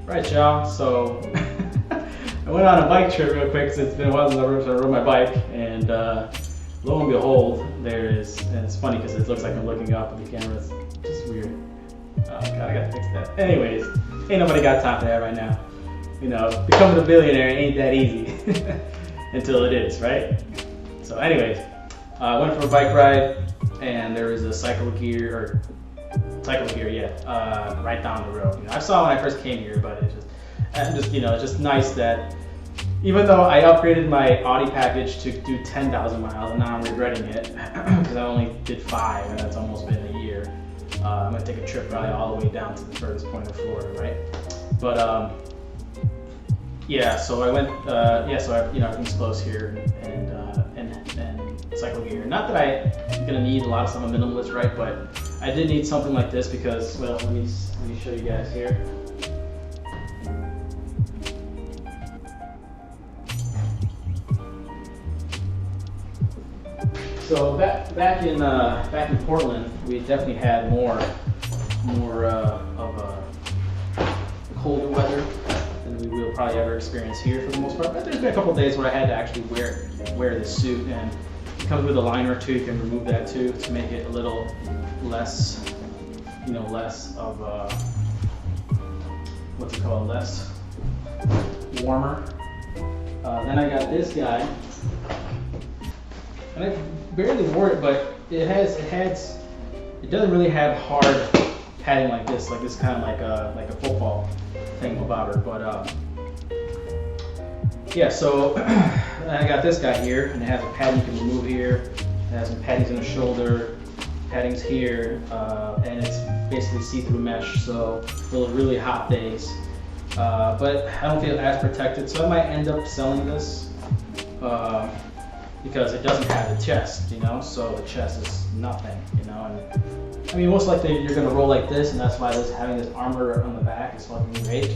Right, y'all. So I went on a bike trip real quick because it's been a while since I rode my bike, and lo and behold, there is. And it's funny because it looks like I'm looking up at the camera. It's just weird. Oh God, I gotta fix that. Anyways, ain't nobody got time for that right now. You know, becoming a billionaire ain't that easy until it is, right? So, anyways, I went for a bike ride, and there was a cycle gear, right down the road. You know, I saw it when I first came here, but it's just nice that even though I upgraded my Audi package to do 10,000 miles, and now I'm regretting it because I only did 5, and that's almost been a year. I'm gonna take a trip probably all the way down to the furthest point of Florida, right? But yeah, so I went. Everything's close here, and cycle gear. Not that I'm gonna need a lot of stuff. I'm a minimalist, right? But I did need something like this because, well, let me show you guys here. So back in Portland, we definitely had more of colder weather than we will probably ever experience here for the most part. But there's been a couple of days where I had to actually wear this suit, and it comes with a liner too. You can remove that too to make it a little less, less of less warmer. Then I got this guy, and I barely wore it, but it doesn't really have hard padding like this kind of like a football thing about her. But yeah, so I got this guy here, and it has a padding you can remove here. It has some paddings in the shoulder, paddings here, and it's basically see-through mesh, so for the really hot days. But I don't feel as protected, so I might end up selling this because it doesn't have the chest, so the chest is nothing, and I mean, most likely you're gonna roll like this, and that's why having this armor on the back is fucking great.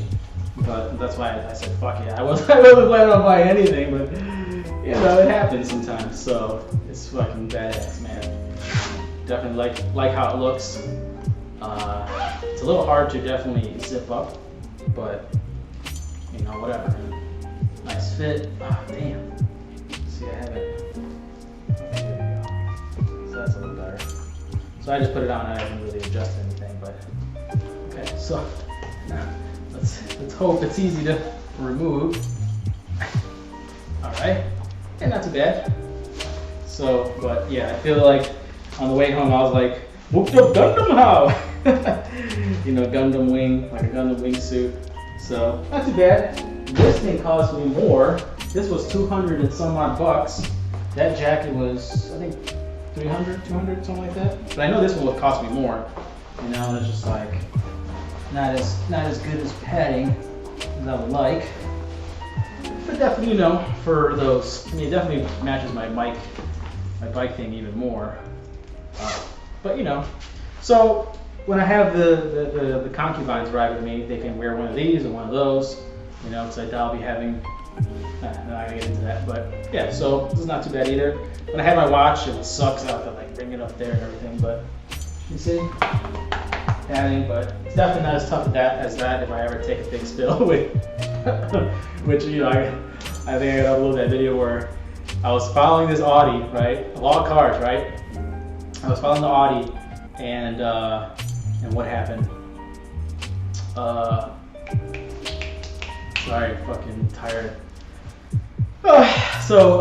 But that's why I said fuck it. I wasn't planning on buying anything, but it happens sometimes. So it's fucking badass, man. Definitely like how it looks. It's a little hard to definitely zip up, but whatever. Nice fit. Oh, damn. See, I have it. Okay, there we go. So that's a little better. So I just put it on. I haven't really adjusted anything, but okay. So now let's hope it's easy to remove. All right, and not too bad. So, but yeah, I feel like on the way home I was like, whooped up Gundam how? Gundam wing, like a Gundam wingsuit. So not too bad. This thing cost me more. This was 200 and some odd bucks. That jacket was, I think, 300, 200, something like that. But I know this one would cost me more. And it's just like not as good as padding as I would like. But definitely, for those, it definitely matches my bike thing even more. But so when I have the concubines ride with me, they can wear one of these or one of those. Because I'll be having. I'm not gonna get into that, but yeah. So this is not too bad either. When I have my watch, it sucks out to bring it up there and everything. But you see, padding. But it's definitely not as tough as that if I ever take a big spill with. Which I think I got to upload that video where I was following this Audi, right? A lot of cars, right? I was following the Audi, and what happened? Sorry, fucking tired. So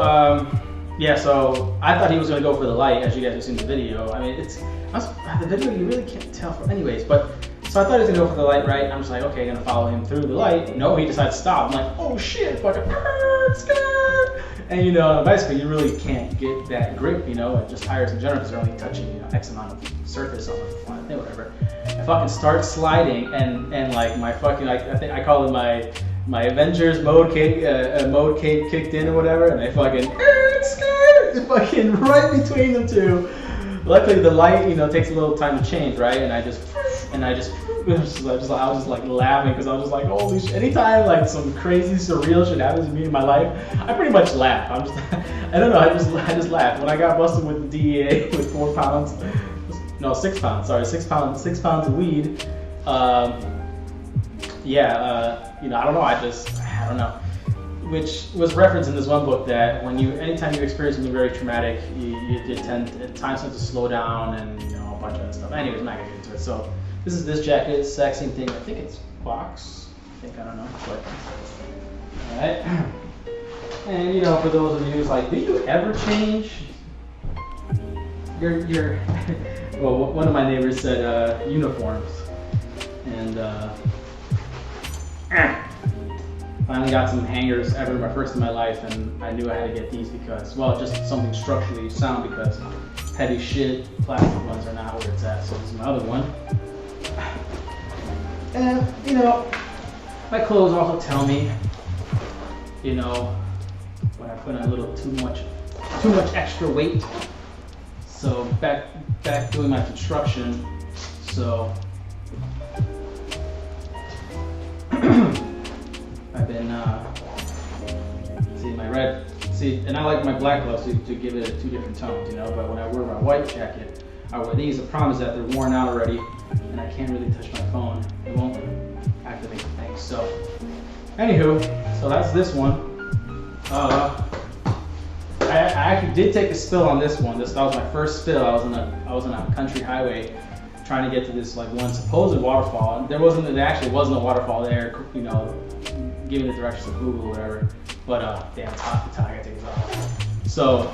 I thought he was gonna go for the light, as you guys have seen the video. I mean, the video you really can't tell from, anyways. But so I thought he was gonna go for the light, right? I'm just like, okay, gonna follow him through the light. No, he decides to stop. I'm like, oh shit, fucking skirt. And basically you really can't get that grip, just tires in general because they're only touching X amount of surface on the thing, whatever. I fucking start sliding, and like my fucking, I think I call it my Avengers mode kicked in or whatever, and I fucking fucking right between them two. Luckily the light takes a little time to change, right? And I was just like laughing because I was just like, holy shit. Anytime like some crazy surreal shit happens to me in my life, I pretty much laugh. I don't know, I just laugh. When I got busted with the DEA with 4 pounds, no, 6 pounds, sorry, 6 pounds of weed, yeah, you know, I don't know. I don't know. Which was referenced in this one book that anytime you experience something very traumatic, time tends to slow down and you know a bunch of other stuff. Anyways, I'm not gonna get into it. So this jacket, exact same thing. I think it's box. I don't know. But all right. And you know, for those of you who's like, do you ever change your well, one of my neighbors said uniforms, and finally got some hangers ever my first in my life, and I knew I had to get these because, well, just something structurally sound, because heavy shit, plastic ones are not where it's at. So this is my other one. And you know, my clothes also tell me, you know, when I put on a little too much extra weight. So back doing my construction, so I've been and I like my black gloves to give it 2 different tones, you know. But when I wear my white jacket, I wear these. The problem is that they're worn out already, and I can't really touch my phone. It won't activate the thing. So, anywho, so that's this one. I actually did take a spill on this one. That was my first spill. I was on a country highway trying to get to this like one supposed waterfall. There actually wasn't a waterfall there, you know, giving the directions of Google or whatever. But damn, it's hot. I gotta take this off. So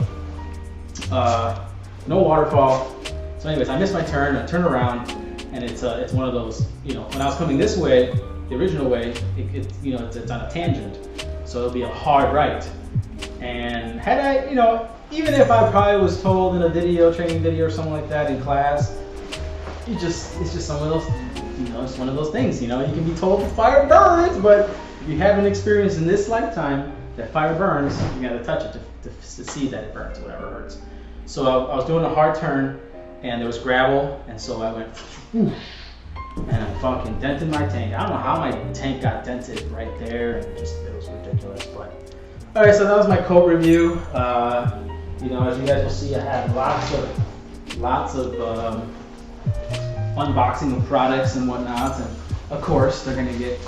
no waterfall. So anyways, I missed my turn. I turn around, and it's one of those, you know, when I was coming this way, the original way, you know, it's on a tangent, so it'll be a hard right. And had I, you know, even if I probably was told in a training video or something like that in class, it's just some of those, you know, it's one of those things, you know, you can be told fire burns, but if you haven't experienced in this lifetime that fire burns, you gotta touch it to see that it burns, whatever hurts. So I was doing a hard turn, and there was gravel, and so I went, and I fucking dented my tank. I don't know how my tank got dented right there, and it was ridiculous, but. All right, so that was my coat review. You know, as you guys will see, I have lots of unboxing of products and whatnot, and of course they're gonna get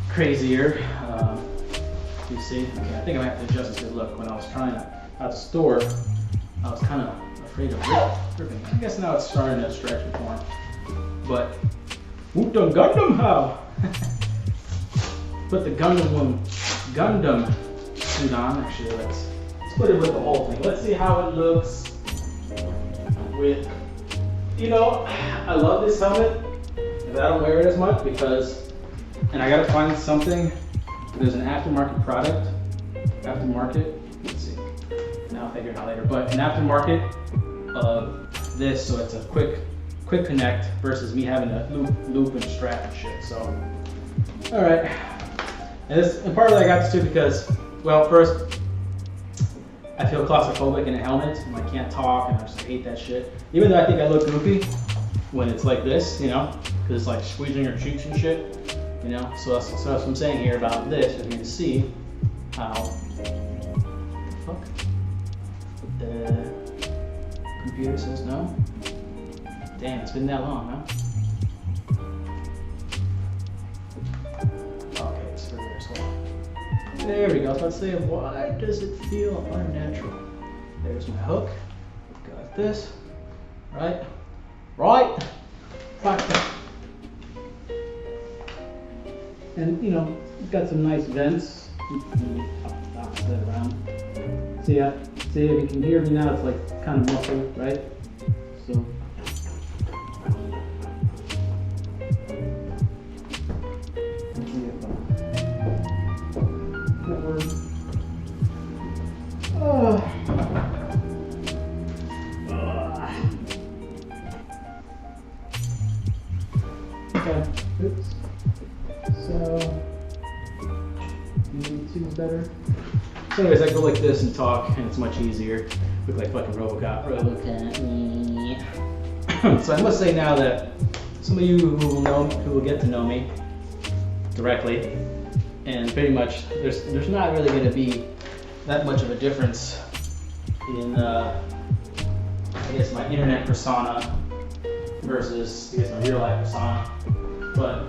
crazier. You see, okay, I think I might have to adjust this. Look, when I was trying out the store, I was kind of afraid of ripping. I guess now it's starting to stretch and form. But whoop the Gundam how? Put the Gundam suit on. Actually, let's put it with the whole thing. Let's see how it looks with, you know, I love this helmet, but I don't wear it as much because, and I gotta find something. There's an aftermarket product. Let's see. Now I'll figure it out later. But an aftermarket of this, so it's a quick connect versus me having to loop and strap and shit. So, all right. And part of that I got this too because, well, first, I feel claustrophobic in a helmet, and I can't talk, and I just hate that shit. Even though I think I look goofy when it's like this, you know, because it's like squeezing your cheeks and shit, you know. So that's what I'm saying here about this. You're gonna see how fuck the computer says no. Damn, it's been that long, huh? There we go. So let's see, why does it feel unnatural? There's my hook. Got this. Right? Like that. And you know, it's got some nice vents. Pop that around. See if you can hear me now, it's like kind of muffled, right? So okay, oops. So, maybe two's better. So anyways, I go like this and talk, and it's much easier. Look like fucking Robocop. So I must say now that some of you who will get to know me directly, and pretty much there's not really going to be that much of a difference in I guess my internet persona versus I guess my real life persona. But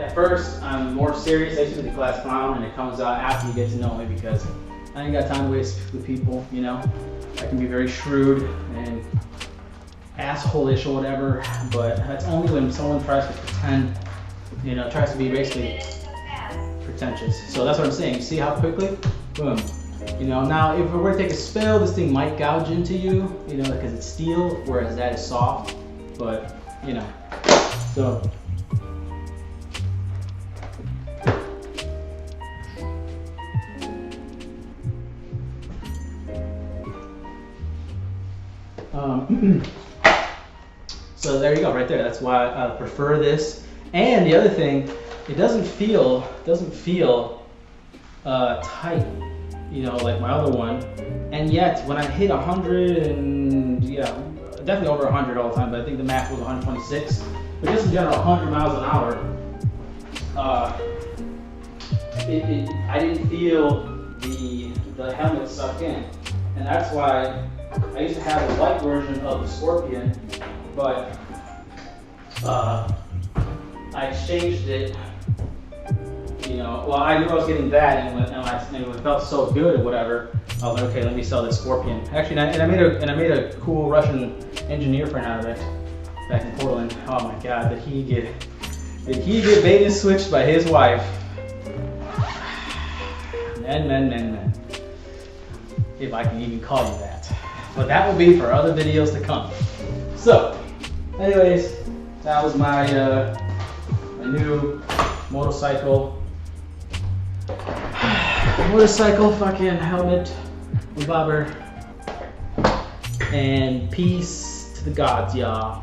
At first, I'm more serious. I used to be the class clown, and it comes out after you get to know me because I ain't got time to waste with people, you know. I can be very shrewd and asshole-ish or whatever, but that's only when someone tries to pretend, you know, tries to be basically pretentious. So that's what I'm saying. You see how quickly? Boom. You know, now if we were to take a spill, this thing might gouge into you, you know, because it's steel, whereas that is soft. But, you know, so. So there you go, right there. That's why I prefer this. And the other thing, it doesn't feel tight, you know, like my other one. And yet, when I hit 100 and yeah, definitely over 100 all the time, but I think the max was 126. But just in general, 100 miles an hour, I didn't feel the helmet suck in, and that's why I used to have a light version of the Scorpion, but I exchanged it. You know, well, I knew I was getting that, and when it felt so good or whatever, I was like, okay, let me sell this Scorpion. Actually, and I made a cool Russian engineer friend out of it back in Portland. Oh my God, did he get bait and switched by his wife? Men. If I can even call you that. But that will be for other videos to come. So, anyways, that was my new motorcycle fucking helmet and bobber. And peace to the gods, y'all.